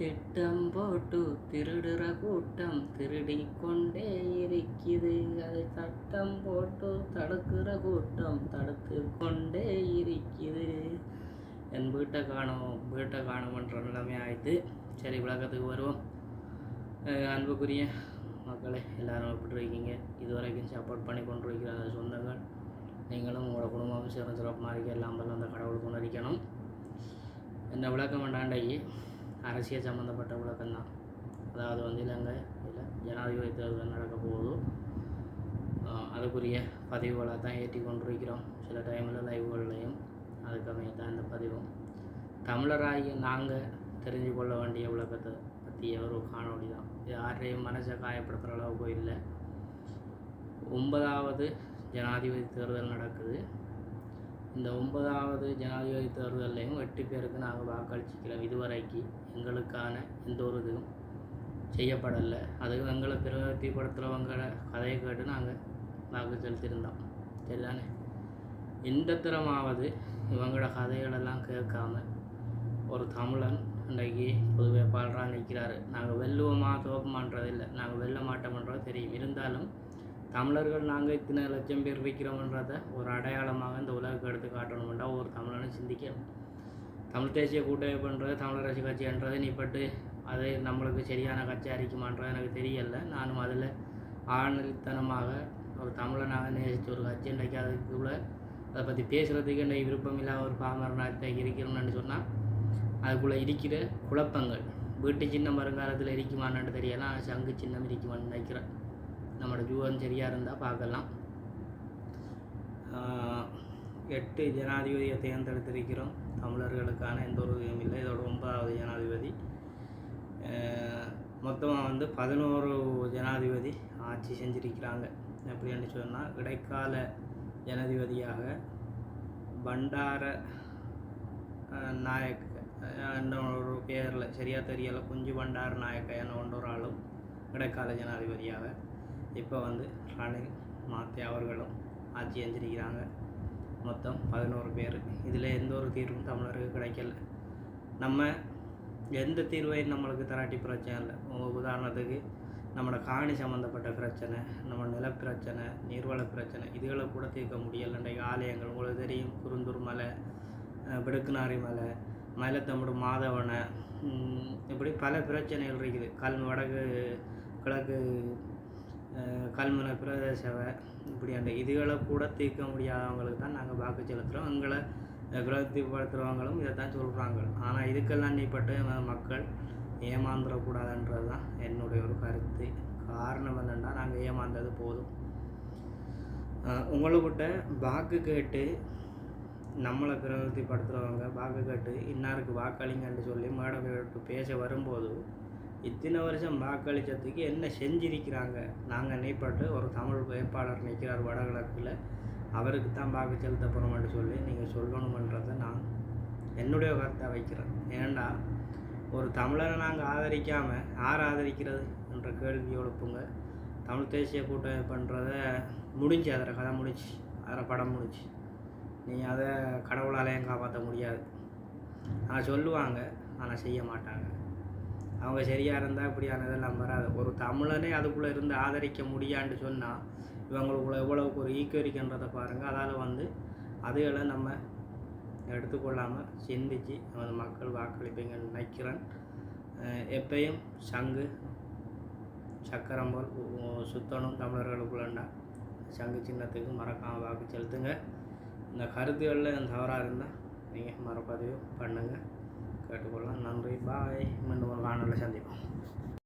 திட்டம் போட்டு திருடுற கூட்டம் திருடி கொண்டே இருக்குது. அதை சட்டம் போட்டு தடுக்கிற கூட்டம் தடுத்து கொண்டே இருக்குது. என் வீட்டை காணுமன்ற நிலைமை ஆயிடுத்து. சரி, விளக்கத்துக்கு வருவோம். அன்புக்குரிய மக்களே, எல்லாரும் எப்படி இருக்கீங்க? இதுவரைக்கும் சப்போர்ட் பண்ணி கொண்டு இருக்கிற சொந்தங்கள், நீங்களும் உங்களோட குடும்பமும் சிறப்பாக இருக்க எல்லாம் வல்ல அந்த கடவுளுக்கு உணரிக்கணும். என்ன விளக்கம் வேண்டாண்டைக்கு அரசியல் சம்மந்தப்பட்ட விளக்கம்தான். அதாவது இலங்கையில் ஜனாதிபதி தேர்தல் நடக்க போகுது. அதுக்குரிய பதிவுகளை தான் ஏற்றி கொண்டிருக்கிறோம். சில டைமில் லைவ்கள்லையும் அதுக்கமைய தான் இந்த பதிவும். தமிழராகி நாங்கள் தெரிஞ்சு கொள்ள வேண்டிய விளக்கத்தை பற்றிய ஒரு காணொலி தான். இது யாரையும் மனசை காயப்படுத்துகிற அளவுக்கு இல்லை. 9வது ஜனாதிபதி தேர்தல் நடக்குது. இந்த 9வது ஜனாதிபதி தேர்தலையும் 8 பேருக்கு நாங்கள் வாக்களிச்சிக்கிறோம். இதுவரைக்கு எங்களுக்கான எந்த ஒரு இதுவும் செய்யப்படலை. அதுவும் எங்களை பிரதிபடுத்துகிறவங்கள கதையை கேட்டு நாங்கள் வாக்கு செலுத்தியிருந்தோம். சரிதானே? இந்த தரமாவது இவங்களோட கதைகளெல்லாம் கேட்காம ஒரு தமிழன் இன்றைக்கு பொது வேட்பாளராக நிற்கிறாரு. நாங்கள் வெல்லுவோமா தோப்பமான்றதில்லை, நாங்கள் வெல்ல மாட்டோம்ன்றது தெரியும். இருந்தாலும் தமிழர்கள் நாங்கள் இத்தனை லட்சம் பேர் வைக்கிறோம்ன்றதை ஒரு அடையாளமாக இந்த உலகத்தை எடுத்து காட்டணும்ன்றா ஒரு தமிழனை சிந்திக்கணும். தமிழ் தேசிய கூட்டமைப்புன்றது தமிழரசு கட்சின்றது நீப்பட்டு அது நம்மளுக்கு சரியான கட்சி அறிக்குமான்றது எனக்கு தெரியலை. நானும் அதில் ஆழ்நிலைத்தனமாக ஒரு தமிழனாக நேசித்த ஒரு கட்சி இன்றைக்கு அதுக்குள்ளே அதை பற்றி பேசுகிறதுக்கு இன்றைக்கு விருப்பம் இல்லாத ஒரு பாமரனாக இருக்கிறோம்னு சொன்னால் அதுக்குள்ளே இருக்கிற குழப்பங்கள் வீட்டு சின்னம் வருங்காலத்தில் இருக்குமான்னு தெரியலாம். சங்கு சின்னம் இருக்குமான்னு நினைக்கிறேன். நம்மளோட ஜூவன் சரியாக இருந்தால் பார்க்கலாம். 8 ஜனாதிபதியை தேர்ந்தெடுத்திருக்கிறோம். தமிழர்களுக்கான எந்த ஒரு இதுவும் இல்லை. இதோட 9வது ஜனாதிபதி. மொத்தமாக 11 ஜனாதிபதி ஆட்சி செஞ்சிருக்கிறாங்க. எப்படின்னு சொன்னால், இடைக்கால ஜனாதிபதியாக பண்டார நாயக்க என்ற ஒரு பேரில் சரியாக தெரியலை, குஞ்சு பண்டார நாயக்க என்ற ஒரு ஆளும் இடைக்கால ஜனாதிபதியாக இப்போ ரணில் மாத்தே அவர்களும் ஆட்சி செஞ்சிருக்கிறாங்க. மொத்தம் 11 பேர். இதில் எந்த ஒரு தீர்வும் தமிழருக்கு கிடைக்கல. நம்ம எந்த தீர்வையும் நம்மளுக்கு தராட்டி பிரச்சனை இல்லை. உதாரணத்துக்கு நம்மளோட காணி சம்மந்தப்பட்ட பிரச்சனை, நம்ம நிலப்பிரச்சனை, நீர்வள பிரச்சனை, இதுகளை கூட தீர்க்க முடியலை. இன்றைக்கு ஆலயங்கள் உங்களுக்கு தெரியும். குருந்தூர் மலை, பிடுக்குனாரி மலை, மயிலத்தம்படு மாதவனை, இப்படி பல பிரச்சனைகள் இருக்குது. வடக்கு கிழக்கு கல்முனை பிரதேசவை, இப்படி அந்த இதுகளை கூட தீர்க்க முடியாதவங்களுக்கு தான் நாங்கள் வாக்கு செலுத்துகிறோம். எங்களை பிரதிபடுத்துகிறவங்களும் இதை தான் சொல்கிறாங்க. ஆனால் இதுக்கெல்லாம் நீப்பட்டு மக்கள் ஏமாந்துடக்கூடாதுன்றது தான் என்னுடைய ஒரு கருத்து. காரணம் என்னென்னா, நாங்கள் ஏமாந்தது போதும். உங்கள்கிட்ட வாக்கு கேட்டு நம்மளை பிரதிபடுத்துகிறவங்க வாக்கு கேட்டு இன்னாருக்கு வாக்களிங்கன்னு சொல்லி மேடை கேட்டு பேச வரும்போது இத்தனை வருஷம் வாக்களித்ததுக்கு என்ன செஞ்சிருக்கிறாங்க? நாங்கள் நினைப்பட்டு ஒரு தமிழ் வேட்பாளர் நிற்கிறார் வடகிழக்கில், அவருக்கு தான் வாக்கு செலுத்த போகிறோம்னு சொல்லி நீங்கள் சொல்லணுமன்றதை நான் என்னுடைய கருத்தை வைக்கிறேன். ஏன்னா, ஒரு தமிழரை நாங்கள் ஆதரிக்காமல் யார் ஆதரிக்கிறது என்ற கேள்வி எழுப்புங்க. தமிழ் தேசிய கூட்டமைப்புன்றதை முடிஞ்சு, அதில் கதை முடிச்சு, அதில் படம் முடிச்சு, நீங்கள் அதை கடவுளாலையும் காப்பாற்ற முடியாது. ஆனால் சொல்லுவாங்க, ஆனால் செய்ய மாட்டாங்க. அவங்க சரியாக இருந்தால் இப்படியானதெல்லாம் வராது. ஒரு தமிழனே அதுக்குள்ளே இருந்து ஆதரிக்க முடியான்னு சொன்னால் இவங்களுக்குள்ள எவ்வளவுக்கு ஒரு ஈக்குவரிக்கின்றதை பாருங்கள். அதால் அதுகளை நம்ம எடுத்துக்கொள்ளாமல் சிந்தித்து மக்கள் வாக்களிப்பீங்கன்னு நினைக்கிறேன். எப்பயும் சங்கு சக்கரம் போல் சுத்தணும் தமிழர்களுக்குள்ளண்டா. சங்கு சின்னத்துக்கு மறக்காமல் வாக்கு செலுத்துங்க. இந்த கருத்துக்களில் தவறாக இருந்தால் நீங்கள் மறுபதிவு பண்ணுங்கள், கேட்டுக்கொள்ளலாம். நன்றி, பாய். மீண்டும் ஒரு காணொலியில் சந்திப்போம்.